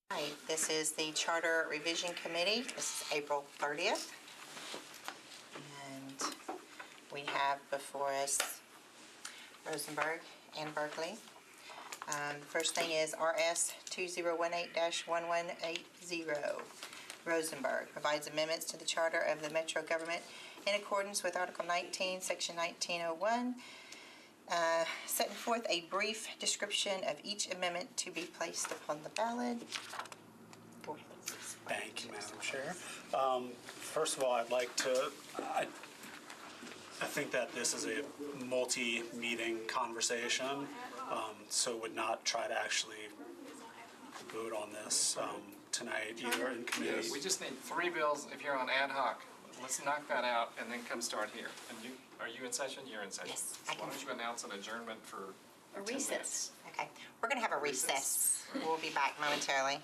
Hi, this is the Charter Revision Committee. This is April 30th. And we have before us Rosenberg and Berkeley. The first thing is RS 2018-1180. Rosenberg provides amendments to the Charter of the Metro Government in accordance with Article 19, Section 1901, setting forth a brief description of each amendment to be placed upon the ballot. Go ahead. Thank you, Madam Chair. First of all, I'd like to, I think that this is a multi-meeting conversation, so would not try to actually vote on this tonight either in committee. We just need 3 bills if you're on ad hoc. Let's knock that out and then come start here. And are you in session? You're in session. Yes, Why don't you announce an adjournment for a 10 recess. minutes? Okay, we're going to have a recess. We'll be back momentarily.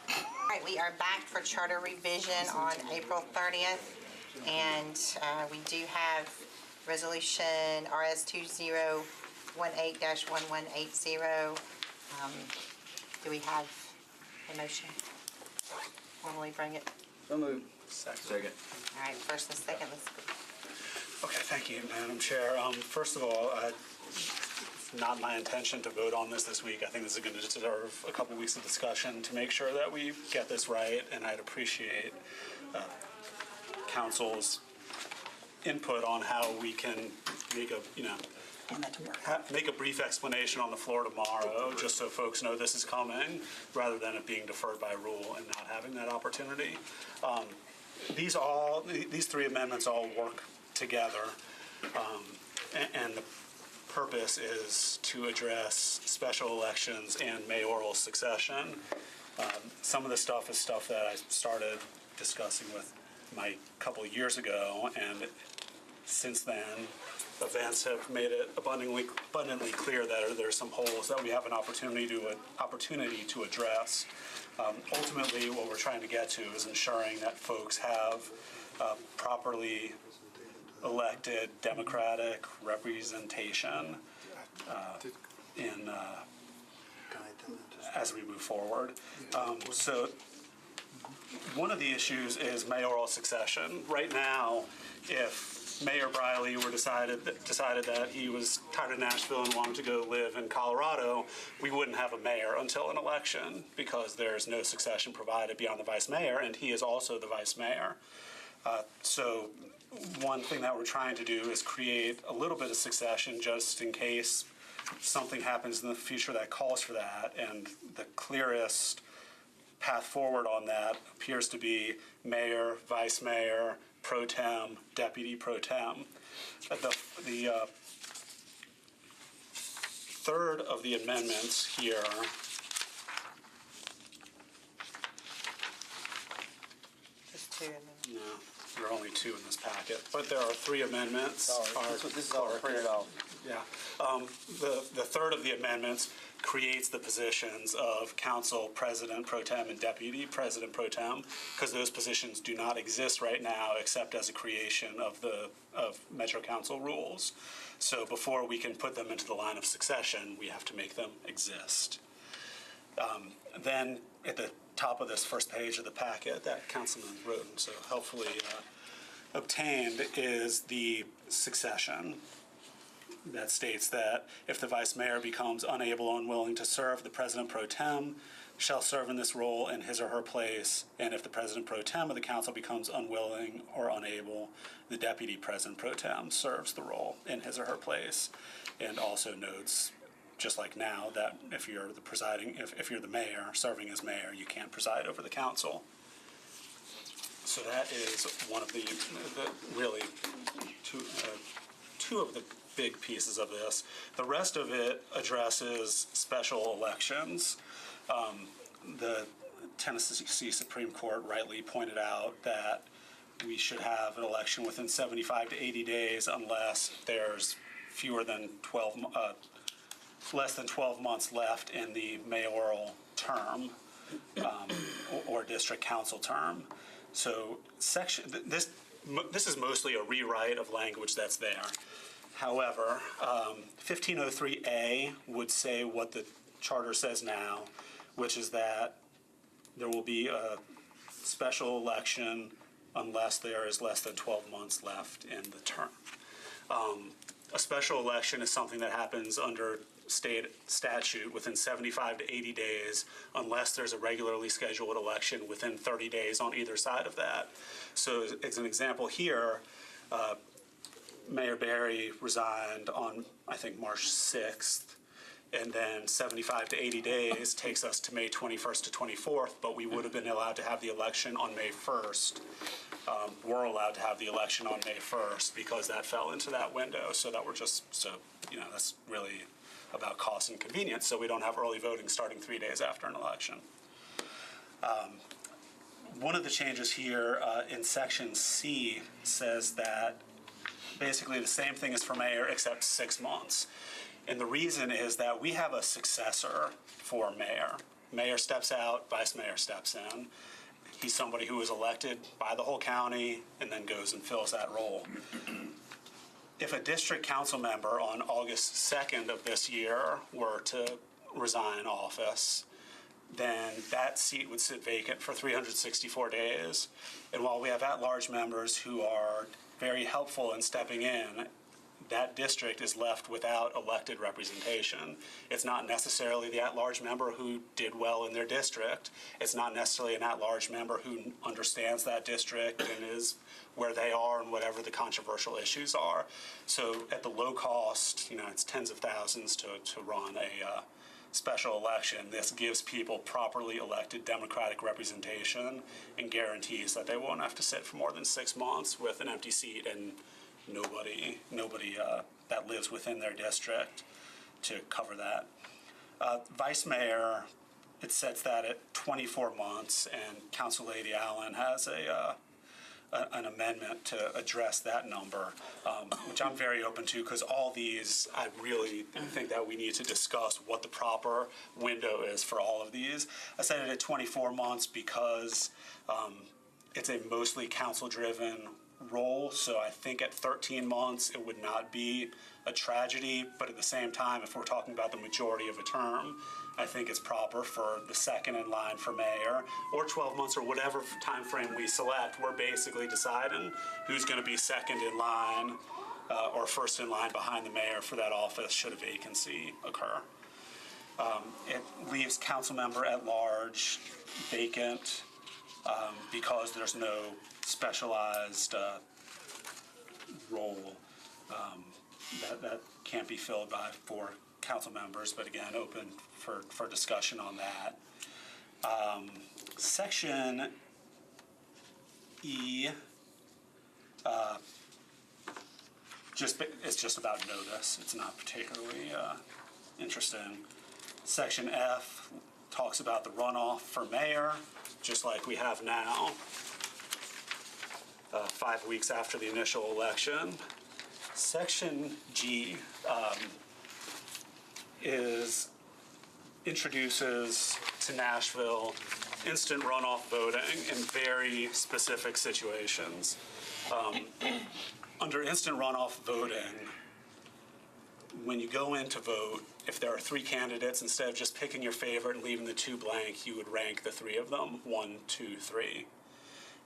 All right, we are back for charter revision on April 30th, and we do have resolution RS 2018-1180. Do we have a motion? Normally bring it. So moved. Second. All right, first and second, let's go. Okay, thank you, Madam Chair. First of all, it's not my intention to vote on this week. I think this is going to deserve a couple weeks of discussion to make sure that we get this right, and I'd appreciate council's input on how we can make a, make a brief explanation on the floor tomorrow, just so folks know this is coming, rather than it being deferred by rule and not having that opportunity. These 3 amendments all work together, and the purpose is to address special elections and mayoral succession. Some of the stuff is stuff that I started discussing with Mike a couple of years ago, and since then, events have made it abundantly clear that there's some holes that we have an opportunity to address. Ultimately, what we're trying to get to is ensuring that folks have properly elected democratic representation as we move forward. So one of the issues is mayoral succession. Right now, if Mayor Briley decided that he was tired of Nashville and wanted to go live in Colorado, we wouldn't have a mayor until an election because there's no succession provided beyond the vice mayor, and he is also the vice mayor. So one thing that we're trying to do is create a little bit of succession just in case something happens in the future that calls for that, and the clearest path forward on that appears to be mayor, vice mayor, pro tem, deputy pro tem. The third of the amendments here Just 2 amendments. no, there are only 2 in this packet, but there are 3 amendments. Sorry, this is all printed off. Yeah. The third of the amendments creates the positions of council president pro tem and deputy president pro tem, because those positions do not exist right now except as a creation of Metro Council rules. So before we can put them into the line of succession, we have to make them exist. Then at the top of this first page of the packet that Councilman Roden so helpfully obtained is the succession that states that if the vice mayor becomes unable or unwilling to serve, the president pro tem shall serve in this role in his or her place, and if the president pro tem of the council becomes unwilling or unable, the deputy president pro tem serves the role in his or her place. And also notes, just like now, that if you're the if you're the mayor serving as mayor, you can't preside over the council. So that is one of the really two of the big pieces of this. The rest of it addresses special elections. The Tennessee Supreme Court rightly pointed out that we should have an election within 75 to 80 days unless there's less than 12 months left in the mayoral term or district council term. So this is mostly a rewrite of language that's there. However, 1503A would say what the charter says now, which is that there will be a special election unless there is less than 12 months left in the term. A special election is something that happens under state statute within 75 to 80 days unless there's a regularly scheduled election within 30 days on either side of that. So as an example here, Mayor Barry resigned on, I think, March 6th, and then 75 to 80 days takes us to May 21st to 24th, but we would have been allowed to have the election on May 1st. We're allowed to have the election on May 1st because that fell into that window. So that we're just, that's really about cost and convenience. So we don't have early voting starting 3 days after an election. One of the changes here in section C says that basically the same thing is for mayor except 6 months. And the reason is that we have a successor for mayor. Mayor steps out, vice mayor steps in. He's somebody who was elected by the whole county and then goes and fills that role. If a district council member on August 2nd of this year were to resign office, then that seat would sit vacant for 364 days. And while we have at-large members who are very helpful in stepping in, that district is left without elected representation. It's not necessarily the at-large member who did well in their district. It's not necessarily an at-large member who understands that district and is where they are and whatever the controversial issues are. So at the low cost, it's tens of thousands to run a special election. This gives people properly elected democratic representation and guarantees that they won't have to sit for more than 6 months with an empty seat and nobody that lives within their district to cover that. Vice mayor, it sets that at 24 months, and Council Lady Allen has an amendment to address that number, which I'm very open to, because all these, I really think that we need to discuss what the proper window is for all of these. I set it at 24 months because it's a mostly council-driven role, so I think at 13 months it would not be a tragedy, but at the same time, if we're talking about the majority of a term, I think it's proper for the second in line for mayor, or 12 months, or whatever time frame we select. We're basically deciding who's going to be second in line or first in line behind the mayor for that office should a vacancy occur. It leaves council member at large vacant because there's no specialized role that can't be filled by 4 council members, but again, open for discussion on that. Section E, it's just about notice. It's not particularly interesting. Section F talks about the runoff for mayor, just like we have now, 5 weeks after the initial election. Section G introduces to Nashville instant runoff voting in very specific situations. Under instant runoff voting, when you go in to vote, if there are 3 candidates, instead of just picking your favorite and leaving the 2 blank, you would rank the 3 of them, 1, 2, 3.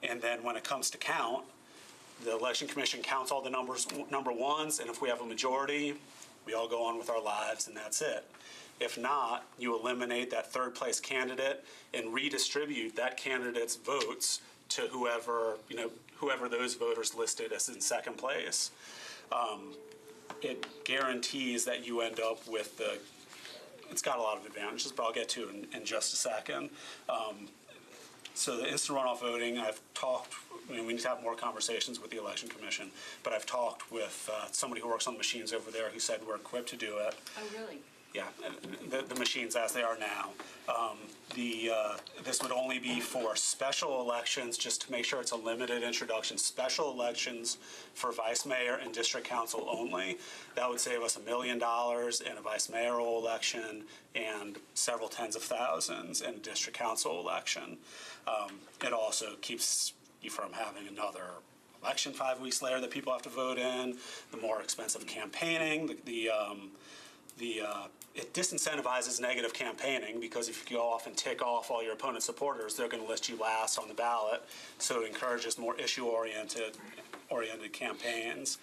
And then when it comes to count, the Election Commission counts all the number ones, and if we have a majority, we all go on with our lives, and that's it. If not, you eliminate that 3rd place candidate and redistribute that candidate's votes to whoever those voters listed as in 2nd place. It guarantees that you end up with it's got a lot of advantages, but I'll get to it in just a second. So the instant runoff voting, we need to have more conversations with the Election Commission, but I've talked with somebody who works on the machines over there who said we're equipped to do it. Oh, really? Yeah, the machines as they are now. This would only be for special elections, just to make sure it's a limited introduction. Special elections for vice mayor and district council only. That would save us $1 million in a vice mayoral election and several tens of thousands in a district council election. It also keeps you from having another election 5 weeks later that people have to vote in, the more expensive campaigning, it disincentivizes negative campaigning, because if you go off and tick off all your opponent's supporters, they're going to list you last on the ballot. So it encourages more issue-oriented campaigns,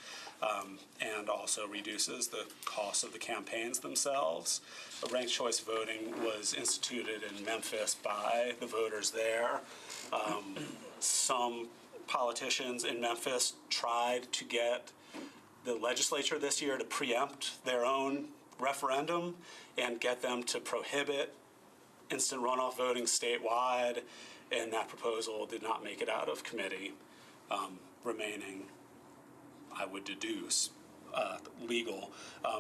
and also reduces the cost of the campaigns themselves. Ranked choice voting was instituted in Memphis by the voters there. Some politicians in Memphis tried to get the legislature this year to preempt their own referendum and get them to prohibit instant runoff voting statewide, and that proposal did not make it out of committee, remaining, I would deduce, legal.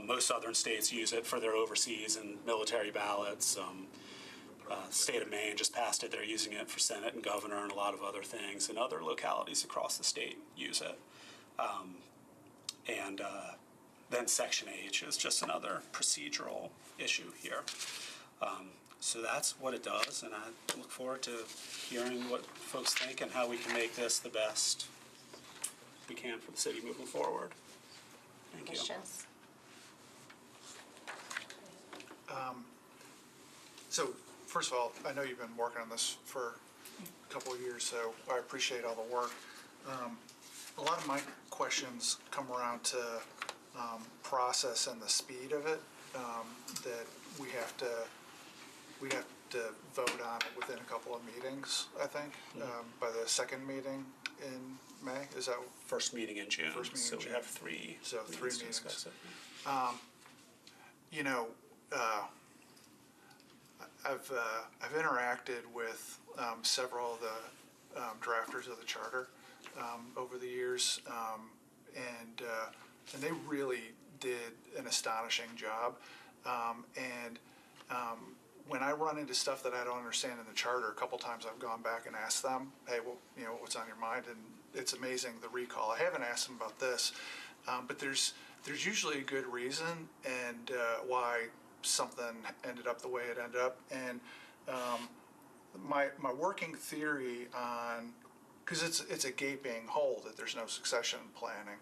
Most southern states use it for their overseas and military ballots. The state of Maine just passed it. They're using it for Senate and governor and a lot of other things, and other localities across the state use it. Then Section H is just another procedural issue here. So that's what it does, and I look forward to hearing what folks think and how we can make this the best we can for the city moving forward. Thank you. Questions? So, first of all, I know you've been working on this for a couple of years, so I appreciate all the work. A lot of my questions come around to process and the speed of it, that we have to vote on it within a couple of meetings, I think, by the second meeting in May. Is that First meeting in June. First meeting so in we June. have three. So three to meetings. discuss it. You know, I've interacted with several of the drafters of the charter over the years, and they really did an astonishing job. When I run into stuff that I don't understand in the charter, a couple times I've gone back and asked them, hey, well, you know, what's on your mind? And it's amazing, the recall. I haven't asked them about this, but there's usually a good reason and why something ended up the way it ended up. And my working theory on, because it's a gaping hole that there's no succession planning,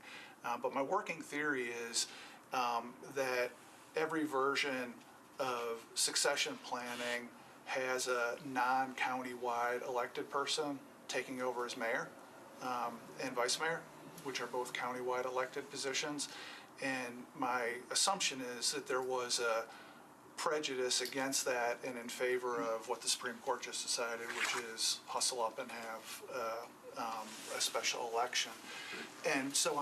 but my working theory is that every version of succession planning has a non-county-wide elected person taking over as mayor and vice mayor, which are both county-wide elected positions. And my assumption is that there was a prejudice against that and in favor of what the Supreme Court just decided, which is hustle up and have a special election. And so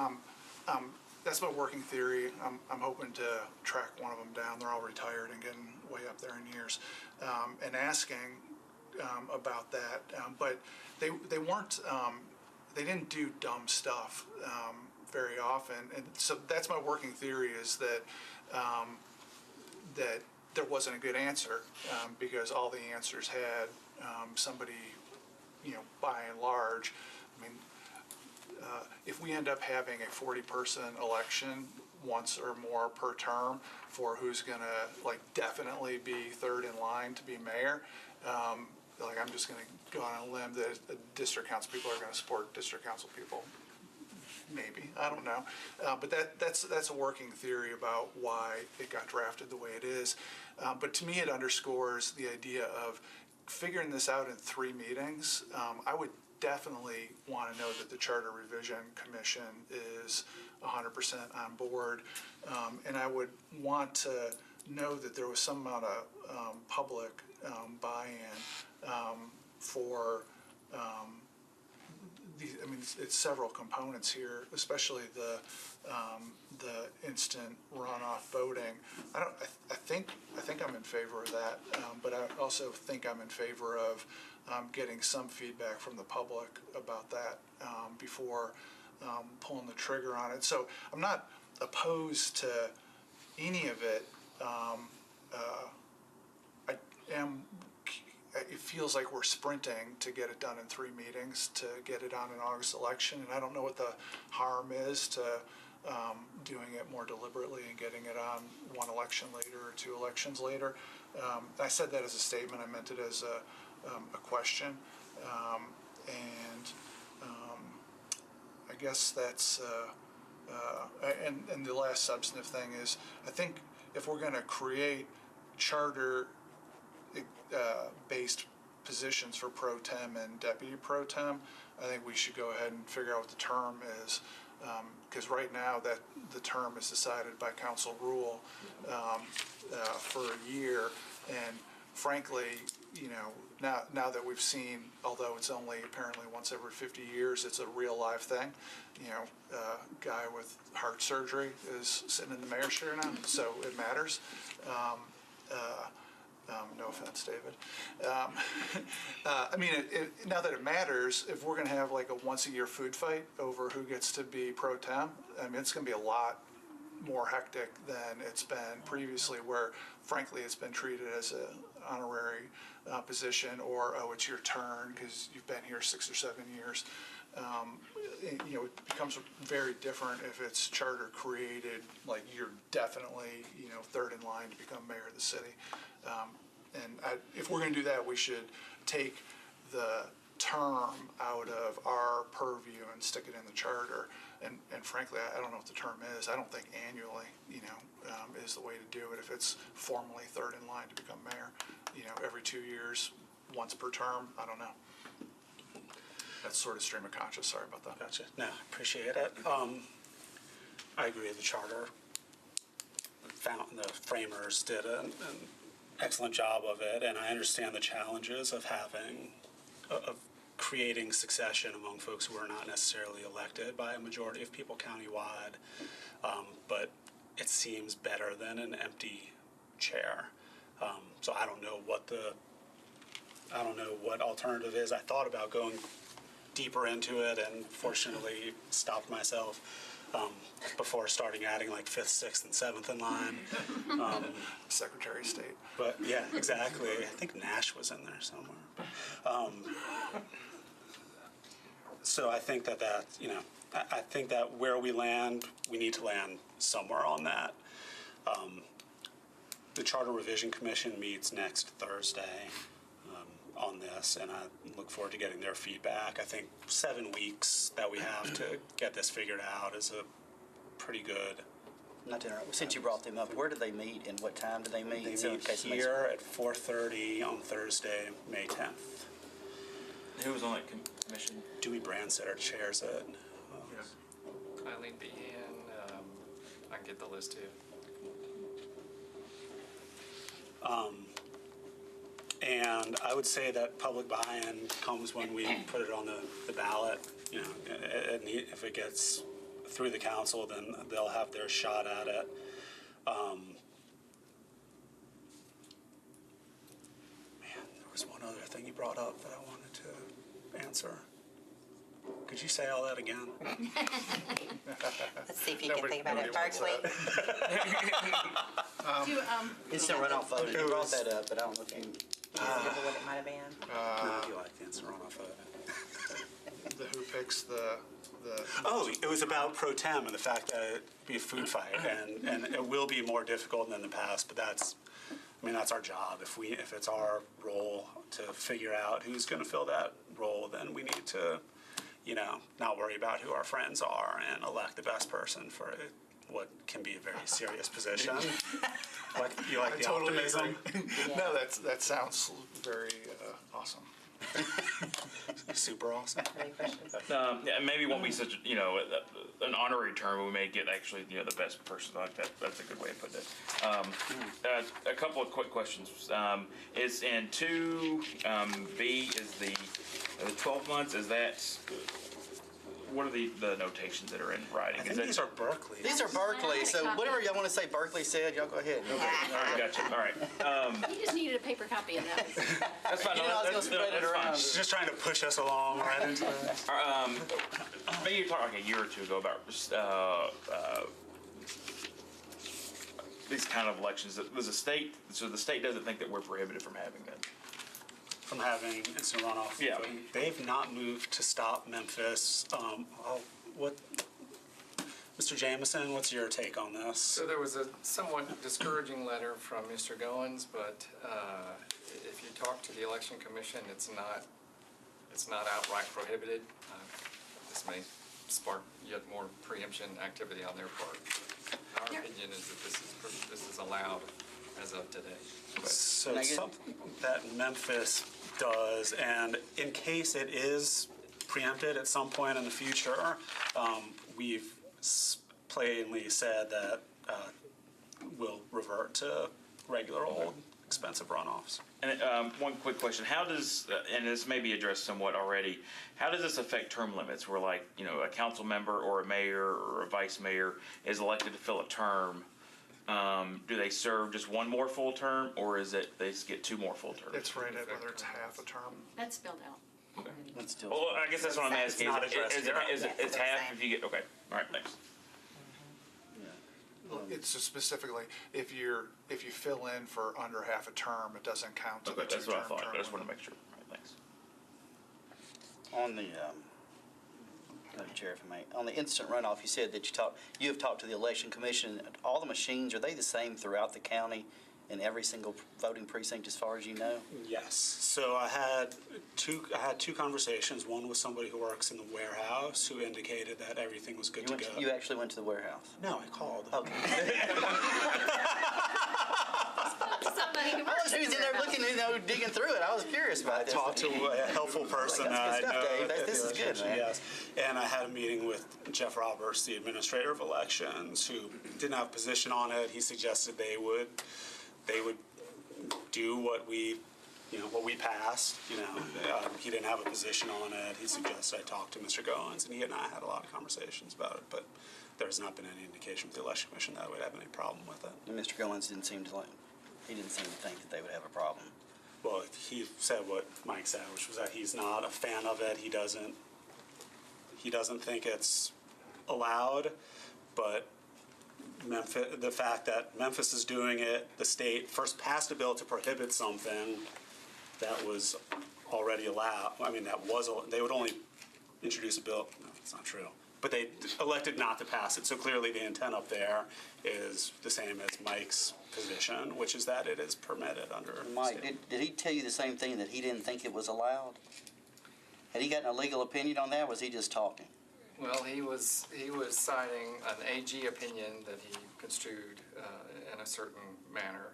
that's my working theory. I'm hoping to track one of them down. They're all retired and getting way up there in years, and asking about that. But they weren't. They didn't do dumb stuff very often, and so that's my working theory, is that that there wasn't a good answer, because all the answers had somebody, you know, by and large. I mean, if we end up having a 40-person election once or more per term for who's going to, like, definitely be third in line to be mayor, like, I'm just going to go on a limb that the district council people are going to support district council people. Maybe, I don't know, but that's a working theory about why it got drafted the way it is. But to me, it underscores the idea of figuring this out in 3 meetings. I would definitely want to know that the Charter Revision Commission is 100% on board, and I would want to know that there was some amount of public buy-in for. I mean, it's several components here, especially the instant runoff voting. I think I'm in favor of that, but I also think I'm in favor of getting some feedback from the public about that before pulling the trigger on it. So I'm not opposed to any of it. I am. It feels like we're sprinting to get it done in 3 meetings, to get it on an August election, and I don't know what the harm is to doing it more deliberately and getting it on 1 election later or 2 elections later. I said that as a statement. I meant it as a question, and I guess that's, and the last substantive thing is, I think if we're going to create charter based positions for pro tem and deputy pro tem, I think we should go ahead and figure out what the term is. Because right now that the term is decided by council rule for a year, and frankly, now that we've seen, although it's only apparently once every 50 years, it's a real live thing. A guy with heart surgery is sitting in the mayor's chair now, so it matters. No offense, David. I mean, now that it matters, if we're going to have like a once-a-year food fight over who gets to be pro tem, I mean, it's going to be a lot more hectic than it's been previously, where frankly it's been treated as an honorary position, or, oh, it's your turn because you've been here 6 or 7 years. It becomes very different if it's charter created, like you're definitely, third in line to become mayor of the city. If we're going to do that, we should take the term out of our purview and stick it in the charter. And frankly, I don't know what the term is. I don't think annually, is the way to do it. If it's formally third in line to become mayor, every 2 years, once per term, I don't know. That's sort of stream of conscious. Sorry about that. Gotcha. No, appreciate it. I agree. The charter the framers did an excellent job of it, and I understand the challenges of creating succession among folks who are not necessarily elected by a majority of people countywide. But it seems better than an empty chair. So I don't know what alternative is. I thought about going deeper into it, and fortunately stopped myself before starting adding like 5th, 6th, and 7th in line. Secretary of State. But yeah, exactly. I think Nash was in there somewhere. So I think that I think that where we land, we need to land somewhere on that. The Charter Revision Commission meets next Thursday on this, and I look forward to getting their feedback. I think 7 weeks that we have to get this figured out is a pretty good. Not to interrupt, since you brought them up, where do they meet and what time do they meet? They meet here at 4:30 on Thursday, May 10th. Who was on that commission? Dewey Brandsetter chairs it. Eileen Behan, I can get the list too. And I would say that public buy-in comes when we put it on the ballot. And if it gets through the council, then they'll have their shot at it. There was one other thing you brought up that I wanted to answer. Could you say all that again? Let's see if you can think about it. Berkeley. Instant runoff voting, you brought that up, but I don't know if you... What it might have been. No, you like the instant runoff vote. Who picks the Oh, it was about pro tem and the fact that it'd be a food fight, and it will be more difficult than in the past, but that's our job. If it's our role to figure out who's going to fill that role, then we need to, not worry about who our friends are and elect the best person for what can be a very serious position. You like the totally optimism? No, that sounds very awesome. Super awesome. Any questions? Yeah, maybe it won't be such an honorary term, but we may get actually the best person. Like that. That's a good way of putting it. A couple of quick questions. Is in 2B is the 12 months? Is that what are the notations that are in writing? I think these are Berkeley. These are Berkeley, so whatever y'all want to say Berkeley said, y'all go ahead. All right, gotcha. All right. He just needed a paper copy of that. That's fine. You know, I was gonna spread it around. She's just trying to push us along right into it. Maybe you talked like a year or two ago about these kind of elections. There's a state, so the state doesn't think that we're prohibited from having that. From having instant runoff. Yeah. voting. They've not moved to stop Memphis. Mr. Jameson, what's your take on this? So there was a somewhat discouraging letter from Mr. Goins, but if you talk to the election commission, it's not outright prohibited. This may spark yet more preemption activity on their part. Our Yeah. opinion is that this is allowed as of today. So Can I get- something that Memphis does, and in case it is preempted at some point in the future, we've plainly said that we'll revert to regular old expensive runoffs. And one quick question: how does, and this may be addressed somewhat already, how does this affect term limits? Where, like, a council member or a mayor or a vice mayor is elected to fill a term? Do they serve just one more full term, or is it they just get two more full terms? It's right at whether it's half a term. That's spelled out. That's still. Well, I guess that's what I'm asking. not Is addressed it, here. is it, Yeah, it's it's half the same. if you get, okay, all right, thanks. It's just specifically, if you fill in for under half a term, it doesn't count to the Okay, that's two-term what I thought, term I just want to limit. make sure. All right, thanks. On the, Madam Chair, if I may, on the instant runoff, you said that you have talked to the election commission. All the machines, are they the same throughout the county in every single voting precinct as far as you know? Yes. So I had two conversations. One with somebody who works in the warehouse who indicated that everything was good to go. You actually went to the warehouse? No, I called. Okay. Somebody who I works was in there warehouse. looking, digging through it. I was curious about I this. talked to a helpful person. That's good I stuff, know Dave. at This the is good, election, man. Yes. And I had a meeting with Jeff Roberts, the administrator of elections, who didn't have a position on it. He suggested they would do what we passed. He didn't have a position on it. He suggested I talk to Mr. Goins, and he and I had a lot of conversations about it. But there's not been any indication with the election commission that I would have any problem with it. And Mr. Goins didn't seem to think that they would have a problem. Well, he said what Mike said, which was that he's not a fan of it. He doesn't think it's allowed, but Memphis, the fact that Memphis is doing it, the state first passed a bill to prohibit something that was already allowed. I mean, they would only introduce a bill. No, it's not true. But they elected not to pass it. So clearly the intent up there is the same as Mike's position, which is that it is permitted under Mike, state. did he tell you the same thing, that he didn't think it was allowed? Had he gotten a legal opinion on that, or was he just talking? Well, he was citing an AG opinion that he construed in a certain manner,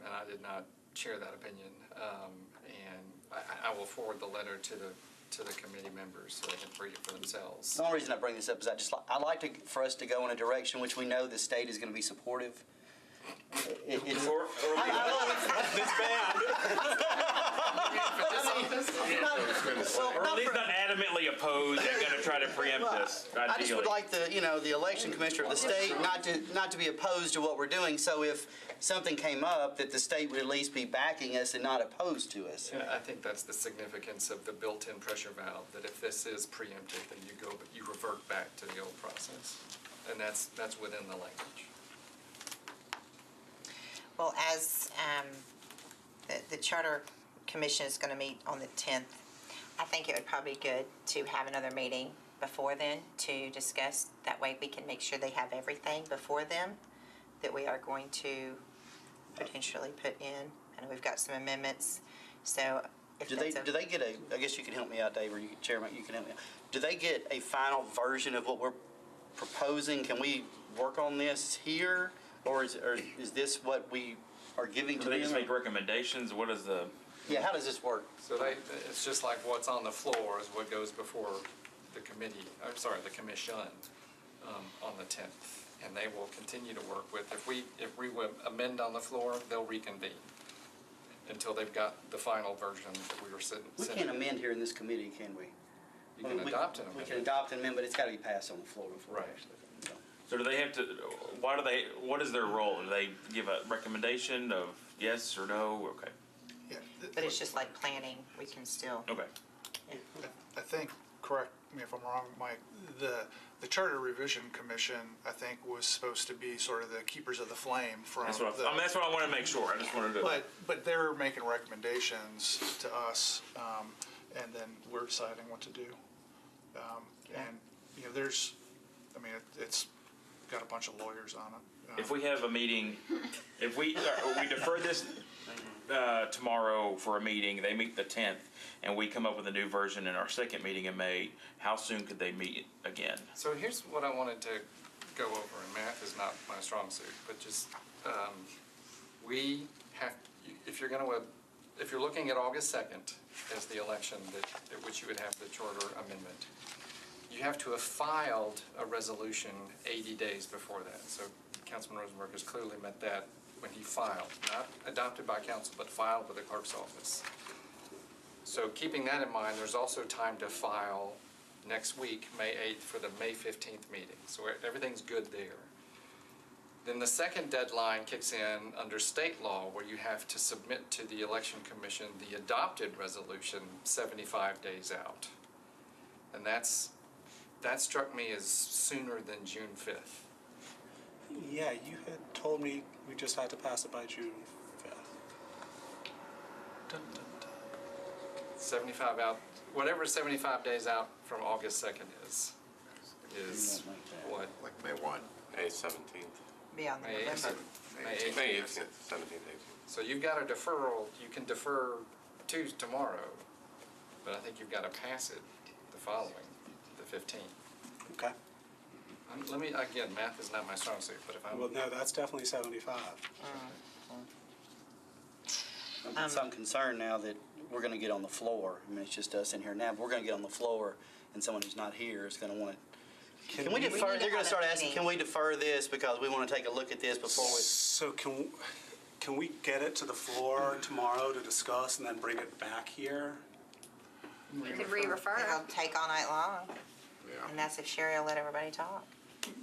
and I did not share that opinion. And I will forward the letter to the committee members so they can read it for themselves. The only reason I bring this up is I like for us to go in a direction which we know the state is going to be supportive. It's, Or This band. or at least not adamantly opposed and going to try to preempt this. I just would ideally. like the election commissioner of the state not to be opposed to what we're doing. So if something came up, that the state would at least be backing us and not opposed to us. Yeah, I think that's the significance of the built-in pressure valve, that if this is preempted, then you revert back to the old process. And that's within the language. Well, as the Charter Commission is going to meet on the 10th, I think it would probably be good to have another meeting before then to discuss. That way we can make sure they have everything before them that we are going to potentially put in. And we've got some amendments, so if Do that's they get I guess you can help me out, Dave, or Chairman, you can help me out. Do they get a final version of what we're proposing? Can we work on this here, or is this what we are giving to Do they just them? make recommendations? What is the? Yeah, how does this work? So it's just like what's on the floor is what goes before the the commission on the 10th. And they will continue to work with, if we would amend on the floor, they'll reconvene until they've got the final version that we were sending. We can't amend here in this committee, can we? You can adopt an We can amendment. adopt an amendment, but it's got to be passed on the floor before. Right. So. So do they have to? What is their role? Do they give a recommendation of yes or no? Okay. Yeah, But it's just like planning, we can still. Okay. I think, correct me if I'm wrong, Mike, the Charter Revision Commission, I think, was supposed to be sort of the keepers of the flame from That's what that's what I want to make sure. I just wanted to. But they're making recommendations to us, and then we're deciding what to do. And, it's got a bunch of lawyers on it. If we have a meeting, if we defer this tomorrow for a meeting, they meet the 10th, and we come up with a new version in our second meeting in May, how soon could they meet again? So here's what I wanted to go over, and math is not my strong suit, but just, we have, if you're looking at August 2nd as the election at which you would have the charter amendment, you have to have filed a resolution 80 days before that. So Councilman Rosenberg has clearly met that when he filed, not adopted by council, but filed with the clerk's office. So keeping that in mind, there's also time to file next week, May 8th, for the May 15th meeting. So everything's good there. Then the second deadline kicks in under state law, where you have to submit to the Election Commission the adopted resolution 75 days out. And that struck me as sooner than June 5th. Yeah, you had told me we just had to pass it by June 5th. Dun, dun, dun. 75 out, whatever 75 days out from August 2nd is what? Like May 1, May 17th. Be on the May November. 18th. May 18th. May 18th, 17th, 18th. So you've got a deferral, you can defer to tomorrow, but I think you've got to pass it the following, the 15th. Okay. Let me, again, math is not my strong suit, but if I'm. Well, no, that's definitely 75. I'm concerned now that we're going to get on the floor. I mean, it's just us in here now, but we're going to get on the floor, and someone who's not here is going to want to. Can we defer? need to They're going have to start a asking, meeting. can we defer this because we want to take a look at this before we. So can we get it to the floor tomorrow to discuss and then bring it back here? You could re-refer. It'll take all night long, and Yeah, that's if Sherry will let everybody talk.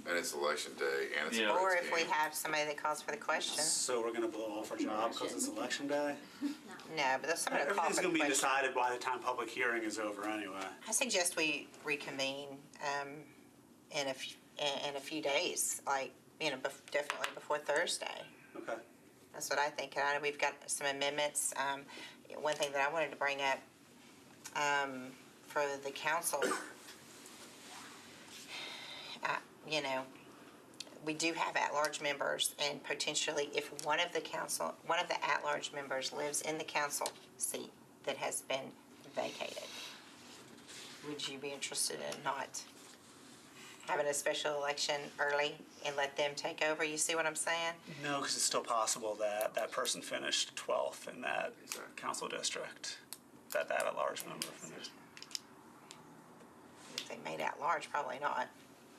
and it's election day, and it's a Yeah. Braves Or if we game. have somebody that calls for the question. So we're gonna blow off our job because it's election day? No, but there's somebody to call Everything's for the gonna be question. decided by the time public hearing is over anyway. I suggest we reconvene in a few days, like, definitely before Thursday. Okay. That's what I think. And we've got some amendments. One thing that I wanted to bring up for the council, we do have at-large members, and potentially if one of the at-large members lives in the council seat that has been vacated, would you be interested in not having a special election early and let them take over? You see what I'm saying? No, because it's still possible that that person finished 12th in that council district, that at-large member finished. If they made at-large, probably not.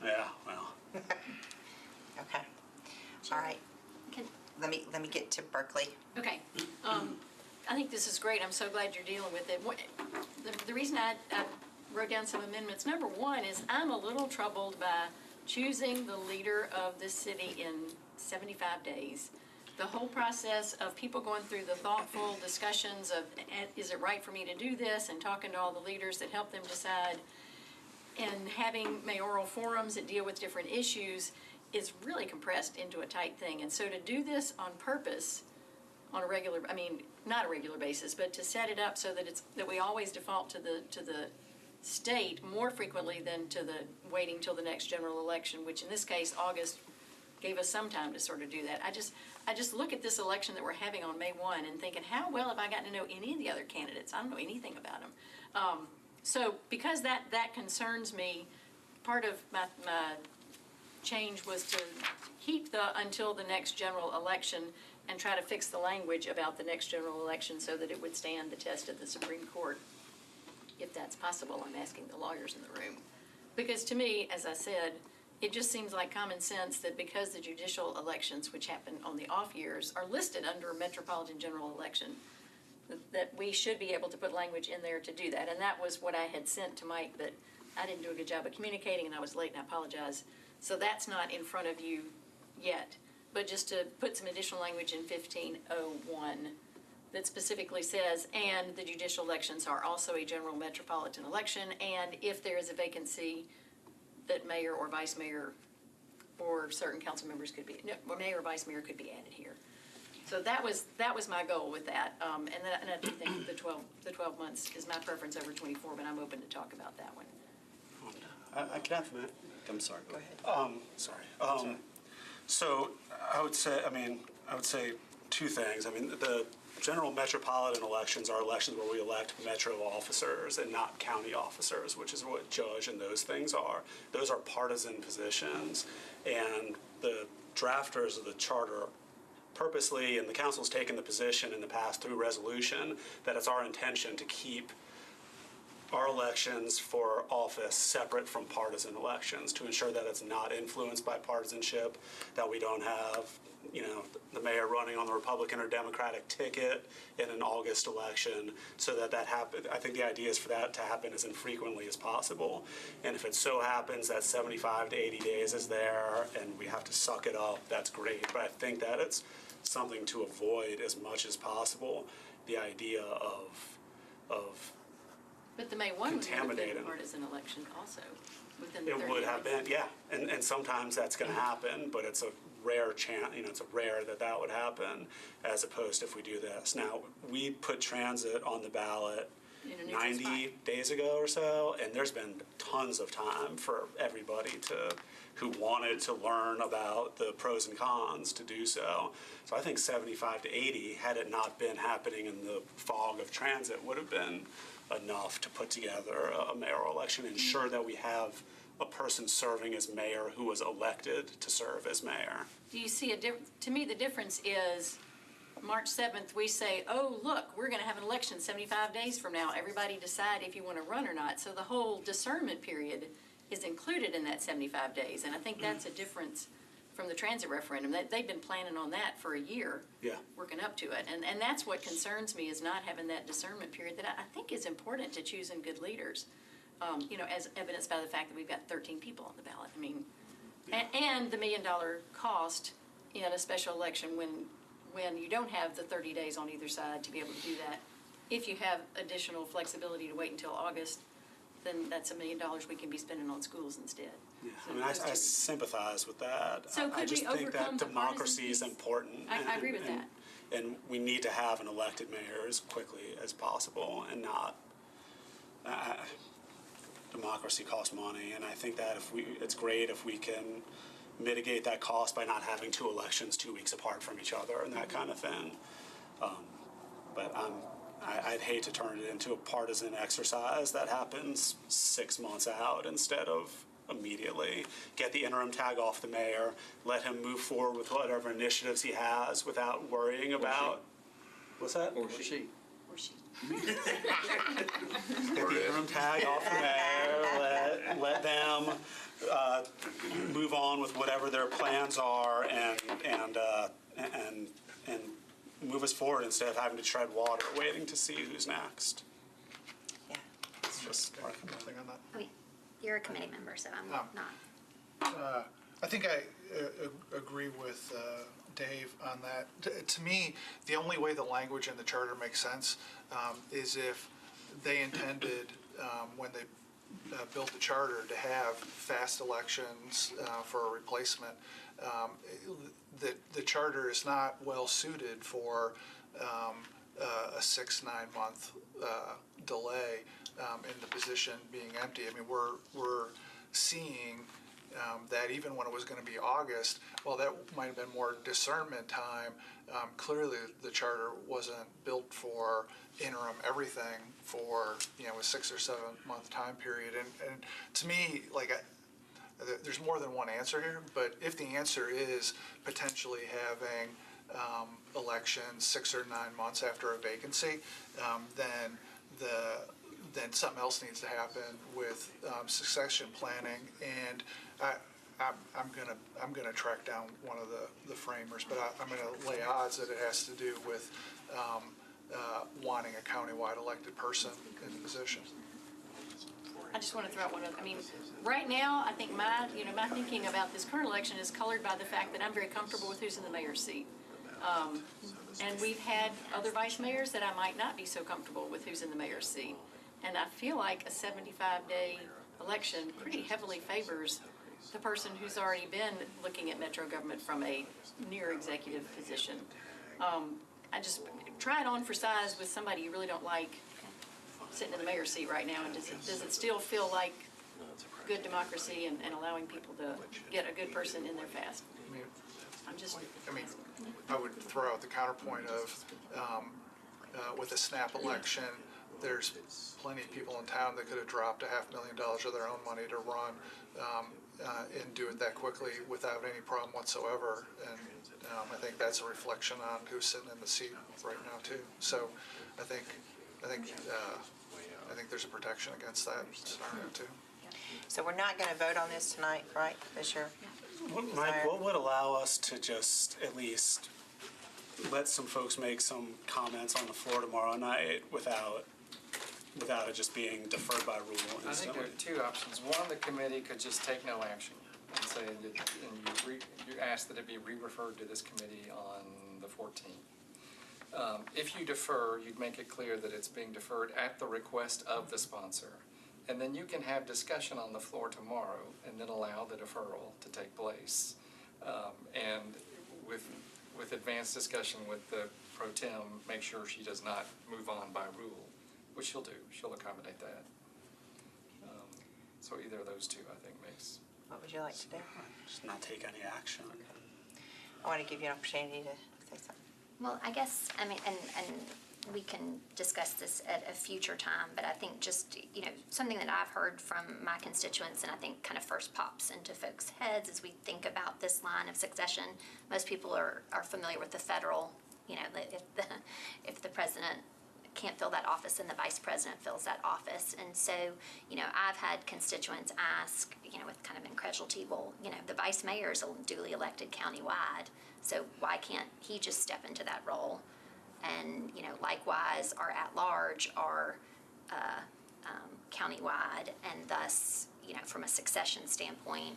Yeah, well, Okay. All right. Can- Let me get to Berkeley. Okay, I think this is great, I'm so glad you're dealing with it. The reason I wrote down some amendments, number one is I'm a little troubled by choosing the leader of this city in 75 days. The whole process of people going through the thoughtful discussions of, is it right for me to do this, and talking to all the leaders that help them decide, and having mayoral forums that deal with different issues is really compressed into a tight thing. And so to do this on purpose, on a regular, not a regular basis, but to set it up so that that we always default to the state more frequently than to the waiting till the next general election, which in this case, August gave us some time to sort of do that. I just look at this election that we're having on May 1 and thinking, how well have I gotten to know any of the other candidates? I don't know anything about them. So because that concerns me, part of my change was to keep until the next general election and try to fix the language about the next general election so that it would stand the test of the Supreme Court, if that's possible. I'm asking the lawyers in the room. Because to me, as I said, it just seems like common sense that because the judicial elections, which happen on the off years, are listed under a metropolitan general election, that we should be able to put language in there to do that. And that was what I had sent to Mike, but I didn't do a good job of communicating, and I was late, and I apologize. So that's not in front of you yet. But just to put some additional language in 1501 that specifically says, and the judicial elections are also a general metropolitan election, and if there is a vacancy, that mayor or vice mayor or certain council members could be, mayor or vice mayor could be added here. So that was my goal with that. And I do think the 12 months is my preference over 24, but I'm open to talk about that one. I can I'm sorry, go ahead. So I would say two things. I mean, the general metropolitan elections are elections where we elect metro officers and not county officers, which is what judge and those things are. Those are partisan positions, and the drafters of the charter purposely, and the council's taken the position in the past through resolution, that it's our intention to keep our elections for office separate from partisan elections, to ensure that it's not influenced by partisanship, that we don't have, the mayor running on the Republican or Democratic ticket in an August election, so that happen. I think the idea is for that to happen as infrequently as possible. And if it so happens that 75 to 80 days is there and we have to suck it up, that's great. But I think that it's something to avoid as much as possible, the idea of But the May 1 would have been a contaminating. partisan election also, within the 30 It would have days. been, yeah, and sometimes that's going to happen, but it's a rare chance, it's a rare that would happen, as opposed to if we do this. Now, we put transit on the ballot In a neutral 90 spot. days ago or so, and there's been tons of time for everybody who wanted to learn about the pros and cons to do so. So I think 75 to 80, had it not been happening in the fog of transit, would have been enough to put together a mayoral election, ensure that we have a person serving as mayor who was elected to serve as mayor. Do you see to me, the difference is March 7th, we say, oh, look, we're going to have an election 75 days from now. Everybody decide if you want to run or not. So the whole discernment period is included in that 75 days. And I think that's a difference from the transit referendum. They've been planning on that for a year, Yeah. working up to it. And that's what concerns me, is not having that discernment period that I think is important to choosing good leaders. As evidenced by the fact that we've got 13 people on the ballot. I mean, and the $1 million cost in a special election when you don't have the 30 days on either side to be able to do that. If you have additional flexibility to wait until August, then that's $1 million we can be spending on schools instead. Yeah. So I mean, those I two- sympathize with that. So I could just we think that overcome the democracy partisan is piece? important. I agree with that. And we need to have an elected mayor as quickly as possible, and not, democracy costs money, and I think that it's great if we can mitigate that cost by not having two elections 2 weeks apart from each other and that kind of thing. But I'd hate to turn it into a partisan exercise that happens 6 months out instead of immediately. Get the interim tag off the mayor, let him move forward with whatever initiatives he has without worrying about. What's that? Or she. Or she. Get the interim tag off the mayor, let them move on with whatever their plans are, and move us forward instead of having to tread water waiting to see who's next. Yeah. It's just Nothing on that. I mean, you're a committee member, so I'm Oh. not. I think I agree with Dave on that. To me, the only way the language in the charter makes sense is if they intended, when they built the charter, to have fast elections for a replacement. The charter is not well suited for a 6-9 month delay in the position being empty. I mean, we're seeing that even when it was going to be August, well, that might have been more discernment time. Clearly, the charter wasn't built for interim everything for, a 6 or 7 month time period. And to me, there's more than one answer here, but if the answer is potentially having elections 6 or 9 months after a vacancy, then something else needs to happen with succession planning. And I'm gonna track down one of the framers, but I'm gonna lay odds that it has to do with wanting a countywide elected person in the position. I just want to throw out one other, right now, I think my thinking about this current election is colored by the fact that I'm very comfortable with who's in the mayor's seat. And we've had other vice mayors that I might not be so comfortable with who's in the mayor's seat. And I feel like a 75-day election pretty heavily favors the person who's already been looking at metro government from a near executive position. I just try it on for size with somebody you really don't like sitting in the mayor's seat right now, and does it still feel like good democracy and allowing people to get a good person in there fast. I mean, I'm just, I would throw out the counterpoint of, with the snap election, there's plenty of people in town that could have dropped $500,000 of their own money to run, and do it that quickly without any problem whatsoever. And I think that's a reflection on who's sitting in the seat right now too. So I think there's a protection against that scenario too. So we're not going to vote on this tonight, right? Is your Mike, what would allow us to just at least let some folks make some comments on the floor tomorrow night without it just being deferred by rule I think there instantly? are two options. One, the committee could just take no action and say that, and you ask that it be re-referred to this committee on the 14th. If you defer, you'd make it clear that it's being deferred at the request of the sponsor. And then you can have discussion on the floor tomorrow and then allow the deferral to take place. And with advanced discussion with the pro tem, make sure she does not move on by rule, which she'll do. She'll accommodate that. So either of those two, I think, makes. What would you like to do? Just not take any action. I want to give you an opportunity to say something. Well, I guess, I mean, and we can discuss this at a future time, but I think just, something that I've heard from my constituents and I think kind of first pops into folks' heads as we think about this line of succession. Most people are familiar with the federal, if the president can't fill that office and the vice president fills that office. And so, I've had constituents ask, with kind of incredulity, well, the vice mayor is duly elected countywide, so why can't he just step into that role? And, likewise, our at-large are countywide, and thus, from a succession standpoint,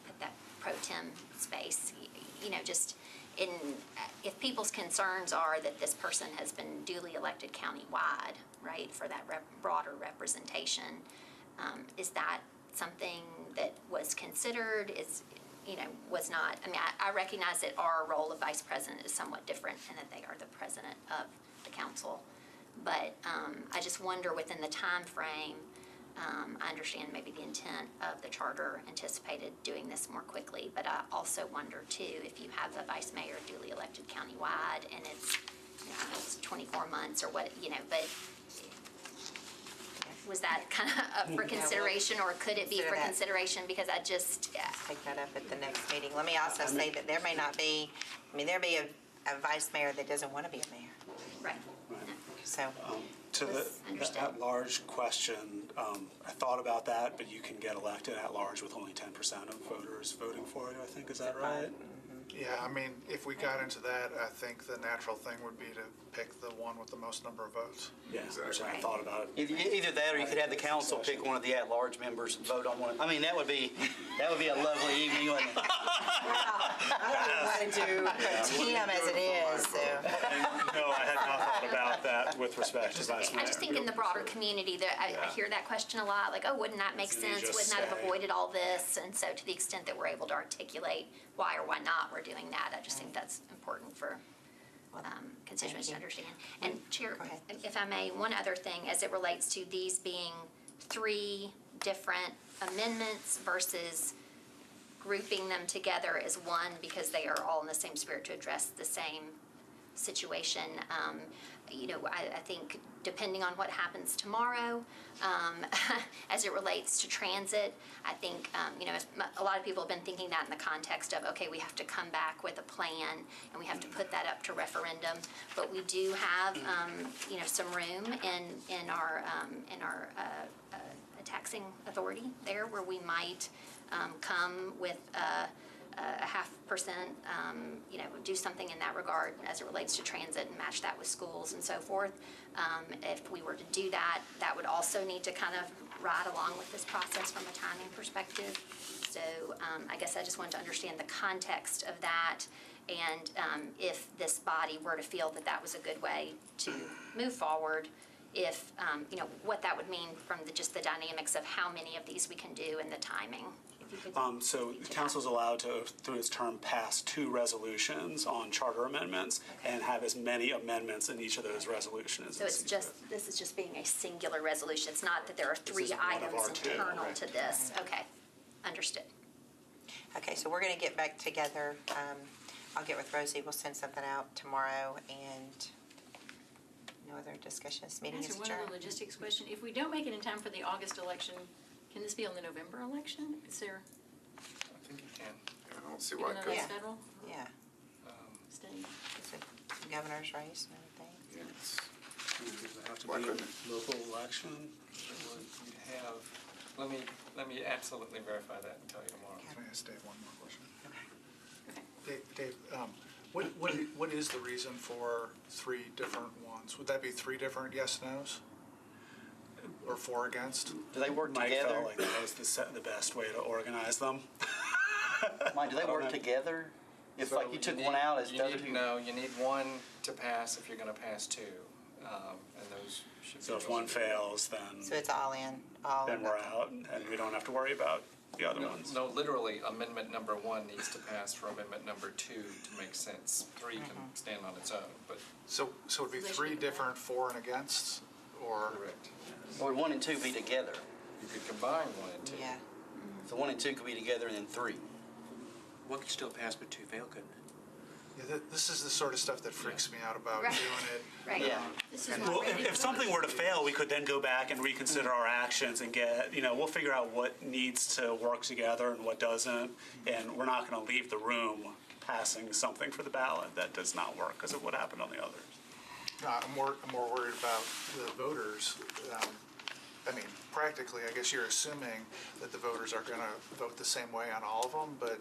at that pro tem space, just if people's concerns are that this person has been duly elected countywide, right, for that broader representation, is that something that was considered, was not, I recognize that our role of vice president is somewhat different and that they are the president of the council. But I just wonder within the time frame, I understand maybe the intent of the charter anticipated doing this more quickly, but I also wonder too, if you have a vice mayor duly elected countywide and it's 24 months or what, but was that kind of up for consideration, or could it be for consideration? Because I just, Take that up at the next meeting. Let me also say that there may not be, there'll be a vice mayor that doesn't want to be a mayor. right. So, To the Understood. at-large question, I thought about that, but you can get elected at-large with only 10% of voters voting for you, I think. Is that right? Yeah, if we got into that, I think the natural thing would be to pick the one with the most number of votes. Yeah, which I thought about. Either that, or you could have the council pick one of the at-large members and vote on one. That would be a lovely evening, wouldn't it? I don't want to do pro tem as it is, so. No, I had not thought about that with respect to vice mayor. I just think in the broader community, that I hear that question a lot, like, oh, wouldn't that make So you sense? just Wouldn't that have say- avoided all this? And so to the extent that we're able to articulate why or why not we're doing that, I just think that's important for constituents to understand. And Chair, Go ahead. if I may, one other thing as it relates to these being 3 different amendments versus grouping them together as one because they are all in the same spirit to address the same situation. I think depending on what happens tomorrow, as it relates to transit, I think, a lot of people have been thinking that in the context of, okay, we have to come back with a plan and we have to put that up to referendum. But we do have, some room in our taxing authority there where we might come with a 0.5%, do something in that regard as it relates to transit and match that with schools and so forth. If we were to do that, that would also need to kind of ride along with this process from a timing perspective. So I guess I just wanted to understand the context of that, and if this body were to feel that that was a good way to move forward, if, what that would mean from just the dynamics of how many of these we can do and the timing. So the council's allowed to, through its term, pass 2 resolutions on charter amendments and have as many amendments in each of those resolutions. So it's just, this is just being a singular resolution. It's not that there are 3 is one of items our 2, internal right. to this. Okay, understood. Okay, so we're going to get back together. I'll get with Rosie. We'll send something out tomorrow, and no other discussion. This meeting is Answer one adjourned. other logistics question. If we don't make it in time for the August election, can this be on the November election? Is there, I think you can. I don't see even why though it couldn't. that's federal, Yeah, state? it's a governor's race and everything. Yeah, it's- Does it have to Why be couldn't a local election? You have, let me absolutely verify that and tell you tomorrow. Can I ask Dave one more question? Okay. Dave, what is the reason for 3 different ones? Would that be 3 different yes, nos? Or 4 against? Do they work Mike together? felt like that was the best way to organize them. Mike, do they work together? If like you took one out, as the other two? No, you need 1 to pass if you're gonna pass 2, and those should be. So if one fails, then So it's all in, all then in. we're out, and we don't have to worry about the other ones. No, literally, amendment number 1 needs to pass for amendment number 2 to make sense. 3 can stand on its own, but So it'd be 3 different for and against, or? correct. Or 1 and 2 be together? You could combine 1 and 2. Yeah. So 1 and 2 could be together and then 3. One could still pass, but 2 fail, couldn't it? Yeah, this is the sort of stuff that freaks me out about Right. doing it. Right. Yeah. This is Well, not ready. if something were to fail, we could then go back and reconsider our actions and get, we'll figure out what needs to work together and what doesn't. And we're not going to leave the room passing something for the ballot that does not work because of what happened on the others. No, I'm more worried about the voters. I mean, practically, I guess you're assuming that the voters are going to vote the same way on all of them, but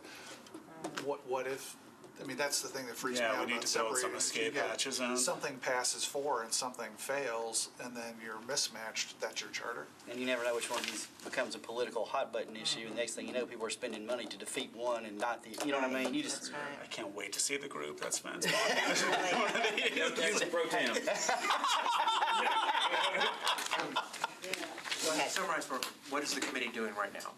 what if, I mean, that's the thing that freaks me Yeah, out we about need to build some separating. If you escape get hatches in. Something passes 4 and something fails, and then you're mismatched, that's your charter. And you never know which one of these becomes a political hot button issue. And next thing you know, people are spending money to defeat one and not the, you know what I mean? You just, That's right. I can't wait to see the group that spends. Pro tem. Go ahead. Summarize for, what is the committee doing right now?